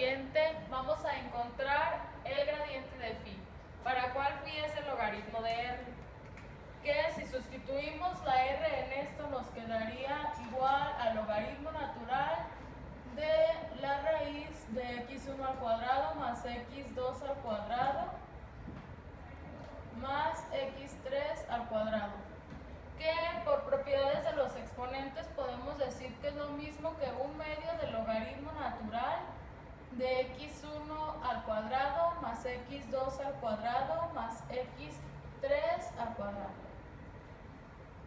gradiente, vamos a encontrar el gradiente de phi. ¿Para cuál phi es el logaritmo de r? Que si sustituimos la r en esto nos quedaría igual al logaritmo natural de la raíz de x1 al cuadrado más x2 al cuadrado más x3 al cuadrado. Que por propiedades de los exponentes podemos decir que es lo mismo que un medio del logaritmo natural de x1 al cuadrado más x2 al cuadrado más x3 al cuadrado.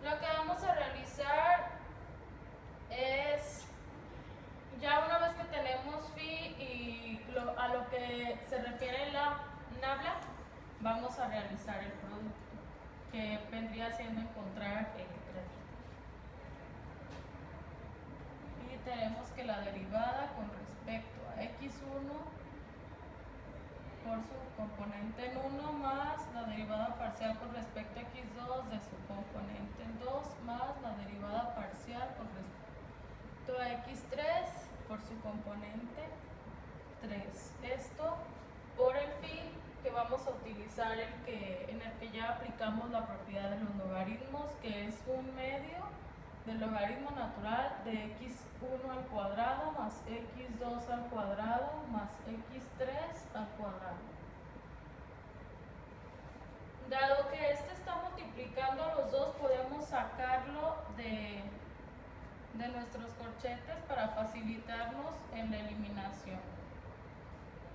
Lo que vamos a realizar es, ya una vez que tenemos phi y a lo que se refiere la nabla, vamos a realizar el producto, que vendría siendo encontrar el gradiente. Y tenemos que la derivada con respecto a x1 por su componente en 1 más la derivada parcial con respecto a x2 de su componente en 2 más la derivada parcial con respecto a x3 por su componente 3. Esto por el phi que vamos a utilizar en el que ya aplicamos la propiedad de los logaritmos, que es un medio del logaritmo natural de x1 al cuadrado más x2 al cuadrado más x3 al cuadrado. Dado que este está multiplicando a los dos, podemos sacarlo de nuestros corchetes para facilitarnos en la eliminación,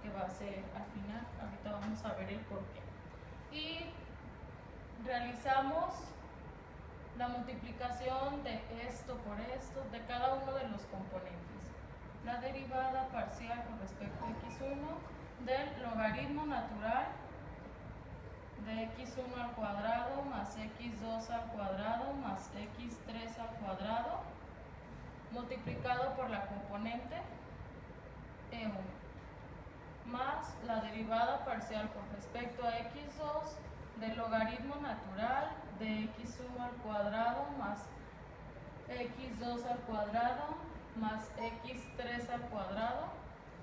que va a ser al final. Ahorita vamos a ver el porqué. Y realizamos la multiplicación de esto por esto, de cada uno de los componentes. La derivada parcial con respecto a x1 del logaritmo natural de x1 al cuadrado más x2 al cuadrado más x3 al cuadrado multiplicado por la componente e1 más la derivada parcial con respecto a x2 del logaritmo natural de x1 al cuadrado más x2 al cuadrado más x3 al cuadrado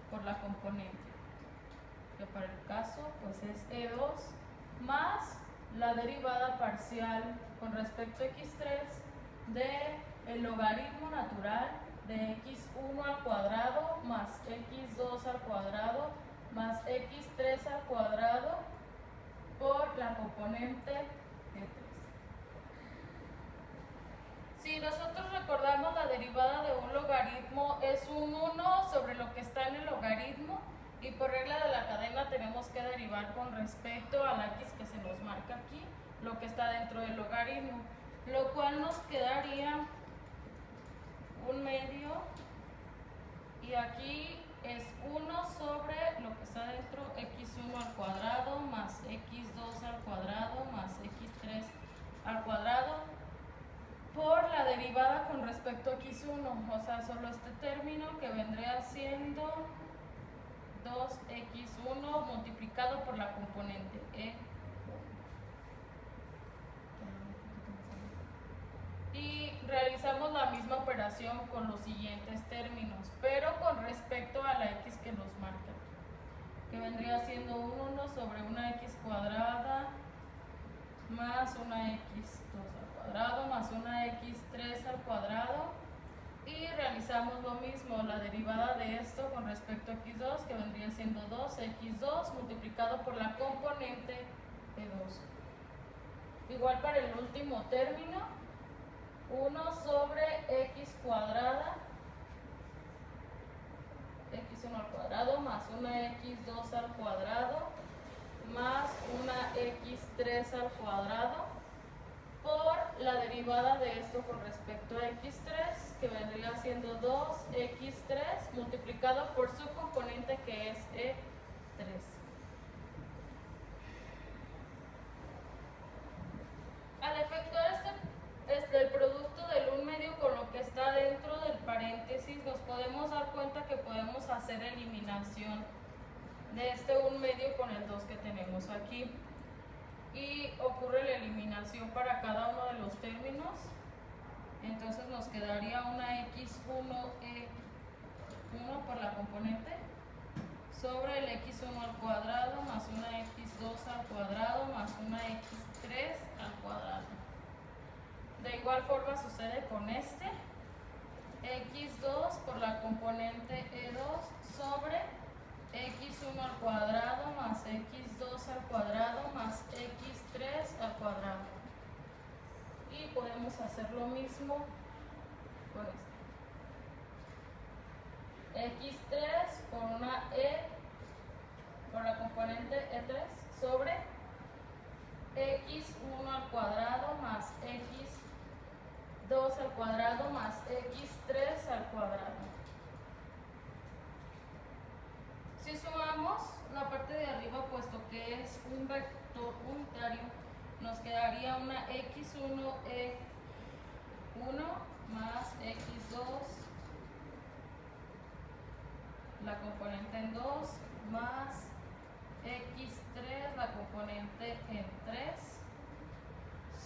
por la componente, que para el caso pues es e2 más la derivada parcial con respecto a x3 de el logaritmo natural de x1 al cuadrado más x2 al cuadrado más x3 al cuadrado por la componente e3. Si nosotros recordamos, la derivada de un logaritmo es un 1 sobre lo que está en el logaritmo, y por regla de la cadena tenemos que derivar con respecto a la x que se nos marca aquí, lo que está dentro del logaritmo, lo cual nos quedaría un medio, y aquí es 1 sobre lo que está dentro, x1 al cuadrado más x2 al cuadrado más x3 al cuadrado por la derivada con respecto a x1, o sea, solo este término que vendría siendo 2x1 multiplicado por la componente e. Y realizamos la misma operación con los siguientes términos, pero con respecto a la x que nos marca, que vendría siendo un 1 sobre una x cuadrada más una x2 al cuadrado más una x3 al cuadrado. Y realizamos lo mismo, la derivada de esto con respecto a x2, que vendría siendo 2x2 multiplicado por la componente e2. Igual para el último término, 1 sobre x cuadrada, x1 al cuadrado más una x2 al cuadrado más una x3 al cuadrado por la derivada de esto con respecto a x3, que vendría siendo 2x3 multiplicado por su componente, que es e3. Al efectuar el producto del 1 medio con lo que está dentro del paréntesis, nos podemos dar cuenta que podemos hacer eliminación de este 1 medio con el 2 que tenemos aquí. Y ocurre la eliminación para cada uno de los términos. Entonces nos quedaría una x1 e1 por la componente sobre el x1 al cuadrado más una x2 al cuadrado más una x3 al cuadrado. De igual forma sucede con este. x2 por la componente e2 sobre x1 al cuadrado más x2 al cuadrado más x3 al cuadrado. Y podemos hacer lo mismo con este. x3 por una por la componente e3 sobre x1 al cuadrado más x2 al cuadrado más x3 al cuadrado. Si sumamos la parte de arriba, puesto que es un vector unitario, nos quedaría una x1 e1 más x2, la componente en 2, más x3, la componente en 3,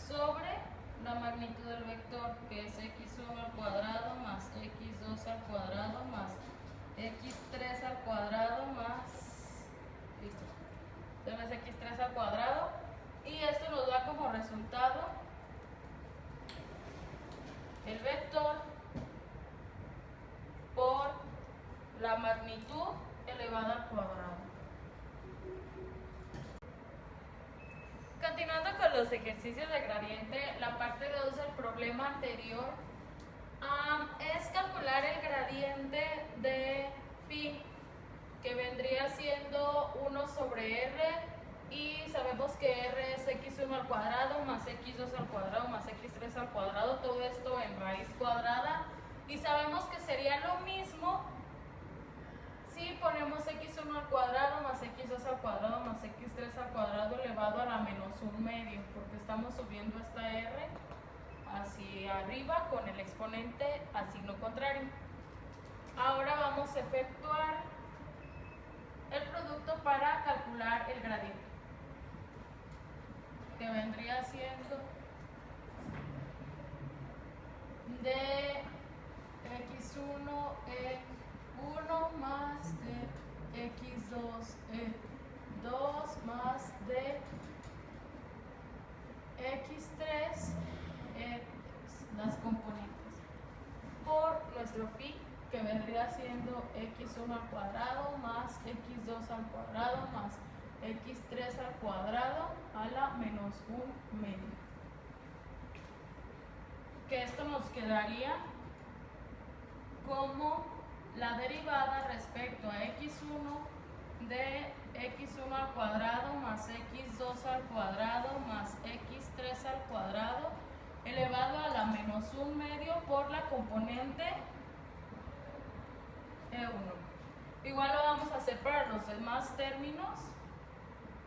sobre la magnitud del vector, que es x1 al cuadrado más x2 al cuadrado más x3 al cuadrado más, listo, entonces x3 al cuadrado, y esto nos da como resultado el vector por la magnitud elevada al cuadrado. Continuando con los ejercicios de gradiente, la parte 2 del problema anterior es calcular el gradiente de phi, que vendría siendo 1 sobre r, y sabemos que r es x1 al cuadrado más x2 al cuadrado más x3 al cuadrado, todo esto en raíz cuadrada, y sabemos que sería lo mismo si ponemos x1 al cuadrado más x2 al cuadrado más x3 al cuadrado elevado a la menos 1/2, porque estamos subiendo esta r hacia arriba con el exponente al signo contrario. Ahora vamos a efectuar el producto para calcular el gradiente, que vendría siendo de x1 e1 más de x2 e2 más de x3 las componentes por nuestro phi, que vendría siendo x1 al cuadrado más x2 al cuadrado más x3 al cuadrado a la menos 1/2, que esto nos quedaría como la derivada respecto a x1 de x1 al cuadrado más x2 al cuadrado más x3 al cuadrado elevado a la menos 1/2 por la componente e1. Igual lo vamos a hacer para los demás términos,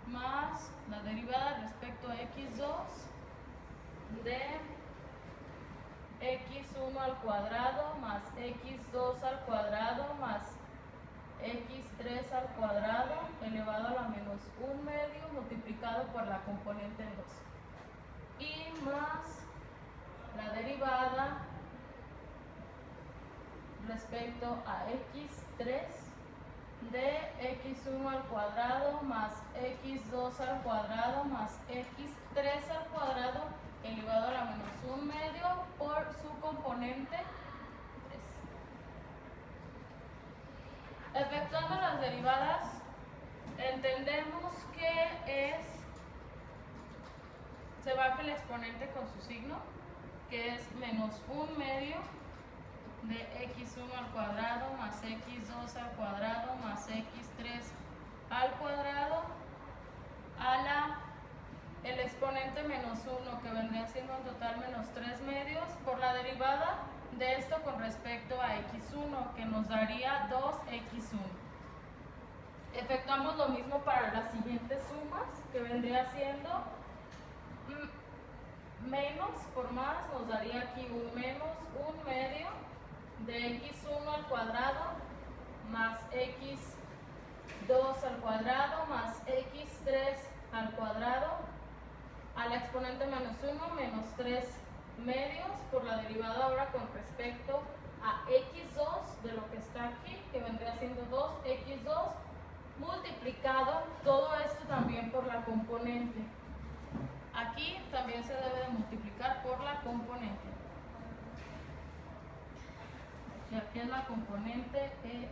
más la derivada respecto a x2 de x1 al cuadrado más x2 al cuadrado más x3 al cuadrado elevado a la menos 1/2 multiplicado por la componente 2, y más la derivada respecto a x3 de x1 al cuadrado más x2 al cuadrado más x3 al cuadrado elevado a la menos 1/2 por su componente 3. Efectuando las derivadas, entendemos que se baja el exponente con su signo, que es menos 1/2 de x1 al cuadrado más x2 al cuadrado más x3 al cuadrado a el exponente menos 1, que vendría siendo en total menos 3/2 por la derivada de esto con respecto a x1, que nos daría 2x1. Efectuamos lo mismo para las siguientes sumas, que vendría siendo menos por más, nos daría aquí un menos 1/2 de x1 al cuadrado más x2 al cuadrado más x3 al cuadrado a la exponente menos 1 menos 3/2 por la derivada ahora con respecto a x2 de lo que está aquí, que vendría siendo 2x2 multiplicado todo esto también por la componente. Aquí también se debe de multiplicar por la componente. Y aquí es la componente E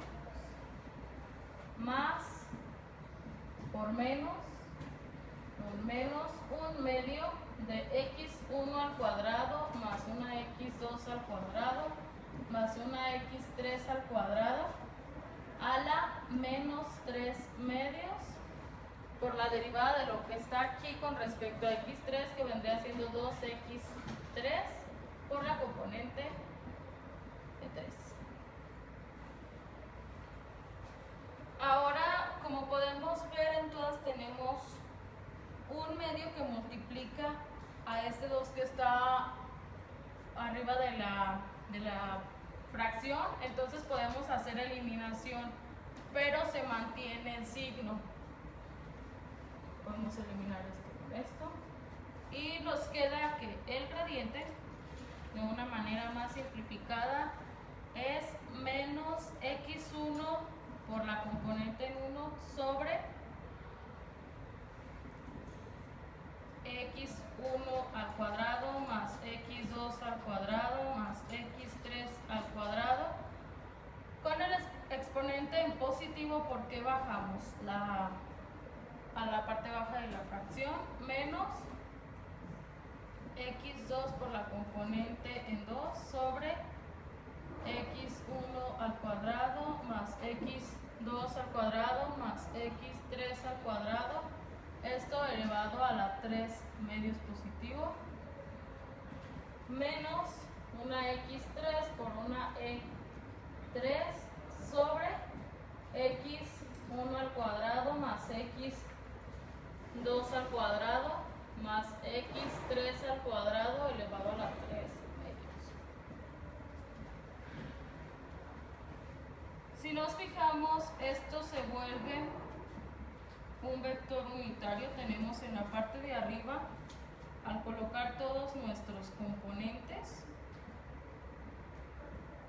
más por menos un medio de x1 al cuadrado más una x2 al cuadrado más una x3 al cuadrado a la menos 3 medios por la derivada de lo que está aquí con respecto a x3, que vendría siendo 2x3 por la componente de 3. Ahora, como podemos ver, en todas tenemos un medio que multiplica a este 2 que está arriba de la fracción, entonces podemos hacer eliminación, pero se mantiene el signo. Podemos eliminar esto con esto y nos queda que el gradiente, de una manera más simplificada, es menos x1 por la componente en 1 sobre x1 al cuadrado más x2 al cuadrado más x3 al cuadrado con el exponente en positivo porque bajamos a la parte baja de la fracción, menos x2 por la componente en 2 sobre x1 al cuadrado más x2 al cuadrado más x3 al cuadrado, esto elevado a la 3 medios positivo, menos una x3 por una e3 sobre x1 al cuadrado más x2 al cuadrado más x3 al cuadrado elevado a la 3 medios. Si nos fijamos, esto se vuelve un vector unitario. Tenemos en la parte de arriba, al colocar todos nuestros componentes,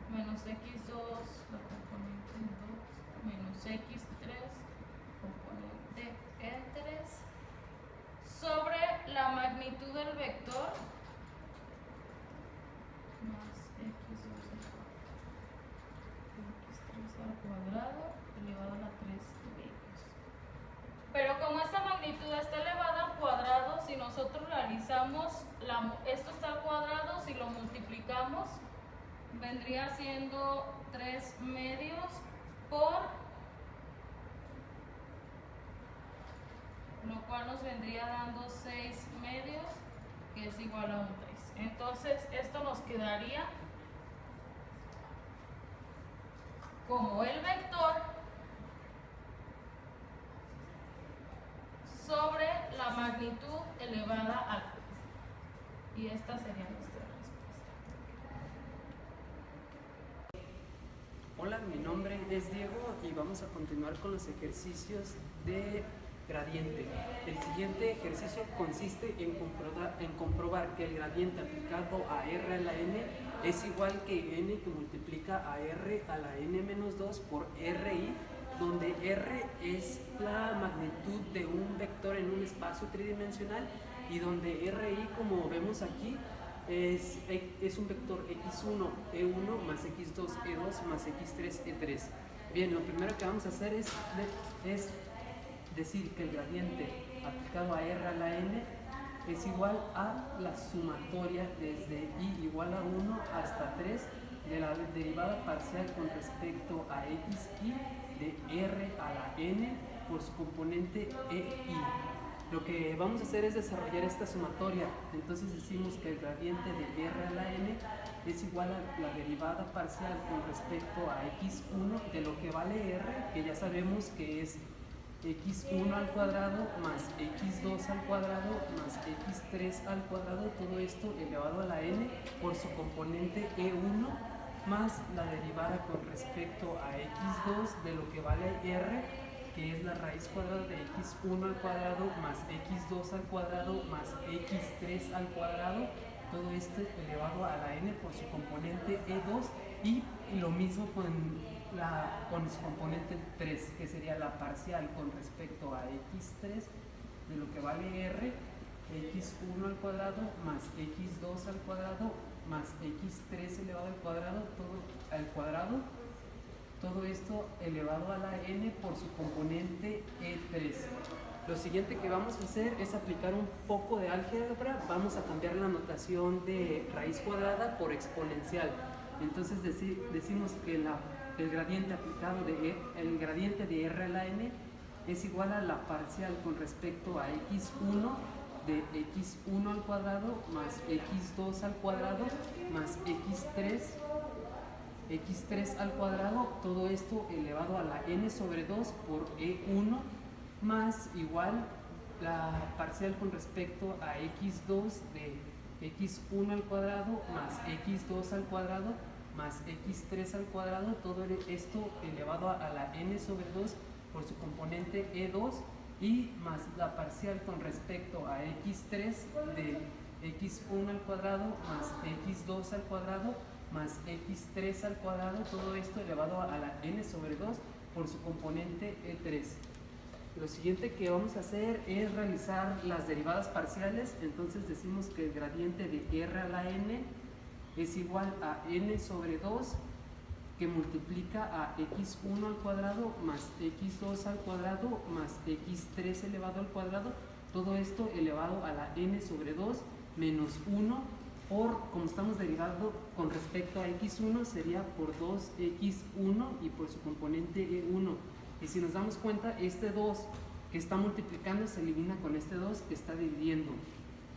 menos x2, la componente en 2, menos x3, componente en 3, sobre la magnitud del vector, más x2 al cuadrado elevado a la 3 medios. Pero como esta magnitud está elevada al cuadrado, si nosotros realizamos esto está al cuadrado, si lo multiplicamos, vendría siendo 3 medios por, lo cual nos vendría dando 6 medios, que es igual a un 3. Entonces, esto nos quedaría como el vector sobre la magnitud elevada al 3. Y esta sería nuestra respuesta. Hola, mi nombre es Diego y vamos a continuar con los ejercicios de gradiente. El siguiente ejercicio consiste en comprobar que el gradiente aplicado a r a la n es igual que n que multiplica a r a la n menos 2 por ri, donde r es la magnitud de un vector en un espacio tridimensional y donde ri, como vemos aquí, es un vector x1, e1 más x2, e2 más x3, e3. Bien, lo primero que vamos a hacer es decir que el gradiente aplicado a r a la n es igual a la sumatoria desde i igual a 1 hasta 3 de la derivada parcial con respecto a xi de r a la n por su componente ei. Lo que vamos a hacer es desarrollar esta sumatoria. Entonces decimos que el gradiente de r a la n es igual a la derivada parcial con respecto a x1 de lo que vale r, que ya sabemos que es x1 al cuadrado más x2 al cuadrado más x3 al cuadrado, todo esto elevado a la n por su componente e1 más la derivada con respecto a x2 de lo que vale r, que es la raíz cuadrada de x1 al cuadrado más x2 al cuadrado más x3 al cuadrado, todo esto elevado a la n por su componente e2, y lo mismo con su componente 3, que sería la parcial con respecto a x3 de lo que vale r, x1 al cuadrado más x2 al cuadrado más x3 elevado al cuadrado, todo esto elevado a la n por su componente e3. Lo siguiente que vamos a hacer es aplicar un poco de álgebra. Vamos a cambiar la notación de raíz cuadrada por exponencial. Entonces decimos que el gradiente aplicado el gradiente de r a la n es igual a la parcial con respecto a x1 de x1 al cuadrado más x2 al cuadrado más x3 al cuadrado, todo esto elevado a la n sobre 2 por e1 más igual la parcial con respecto a x2 de x1 al cuadrado más x2 al cuadrado más x3 al cuadrado, todo esto elevado a la n sobre 2 por su componente e2 y más la parcial con respecto a x3 de x1 al cuadrado más x2 al cuadrado más x3 al cuadrado, todo esto elevado a la n sobre 2 por su componente e3. Lo siguiente que vamos a hacer es realizar las derivadas parciales. Entonces decimos que el gradiente de r a la n es igual a n sobre 2 que multiplica a x1 al cuadrado más x2 al cuadrado más x3 elevado al cuadrado, todo esto elevado a la n sobre 2 menos 1 por, como estamos derivando con respecto a x1, sería por 2x1 y por su componente e1. Y si nos damos cuenta, este 2 que está multiplicando se elimina con este 2 que está dividiendo.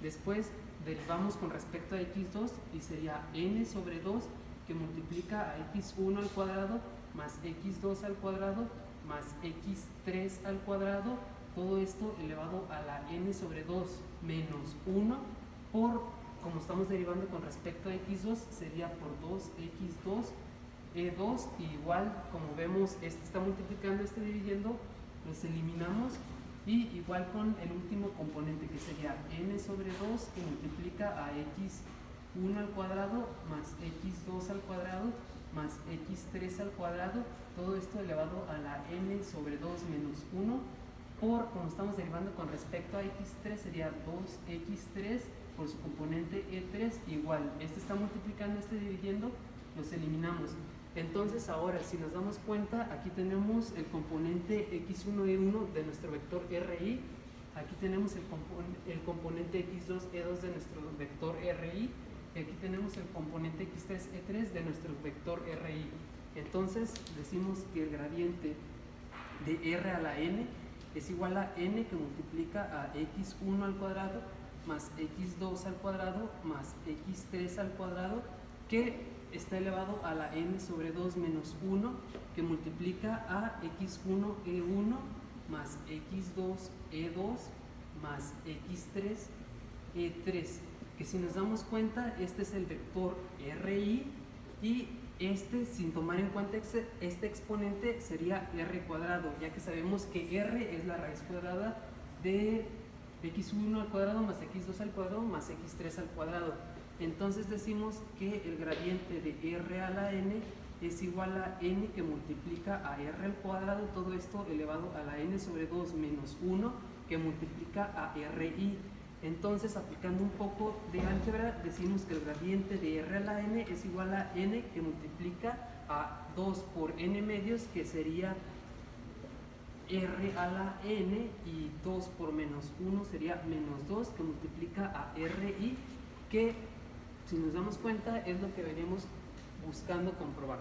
Después derivamos con respecto a x2 y sería n sobre 2 que multiplica a x1 al cuadrado más x2 al cuadrado más x3 al cuadrado, todo esto elevado a la n sobre 2 menos 1 por, como estamos derivando con respecto a x2, sería por 2x2 e2, y igual como vemos este está multiplicando, este dividiendo, los eliminamos, y igual con el último componente que sería n sobre 2 que multiplica a x1 al cuadrado más x2 al cuadrado más x3 al cuadrado, todo esto elevado a la n sobre 2 menos 1 por, como estamos derivando con respecto a x3, sería 2x3 por su componente e3, igual este está multiplicando, este dividiendo, los eliminamos. Entonces ahora si nos damos cuenta, aquí tenemos el componente x1 e1 de nuestro vector ri, aquí tenemos el componente x2 e2 de nuestro vector ri, y aquí tenemos el componente x3 e3 de nuestro vector ri. Entonces decimos que el gradiente de r a la n es igual a n que multiplica a x1 al cuadrado más x2 al cuadrado más x3 al cuadrado, que está elevado a la n sobre 2 menos 1 que multiplica a x1 e1 más x2 e2 más x3 e3, que si nos damos cuenta este es el vector ri, y este, sin tomar en cuenta este exponente, sería r cuadrado, ya que sabemos que r es la raíz cuadrada de x1 al cuadrado más x2 al cuadrado más x3 al cuadrado. Entonces decimos que el gradiente de r a la n es igual a n que multiplica a r al cuadrado, todo esto elevado a la n sobre 2 menos 1 que multiplica a ri. Entonces, aplicando un poco de álgebra, decimos que el gradiente de r a la n es igual a n que multiplica a 2 por n medios, que sería r a la n, y 2 por menos 1 sería menos 2 que multiplica a ri, que si nos damos cuenta es lo que venimos buscando comprobar.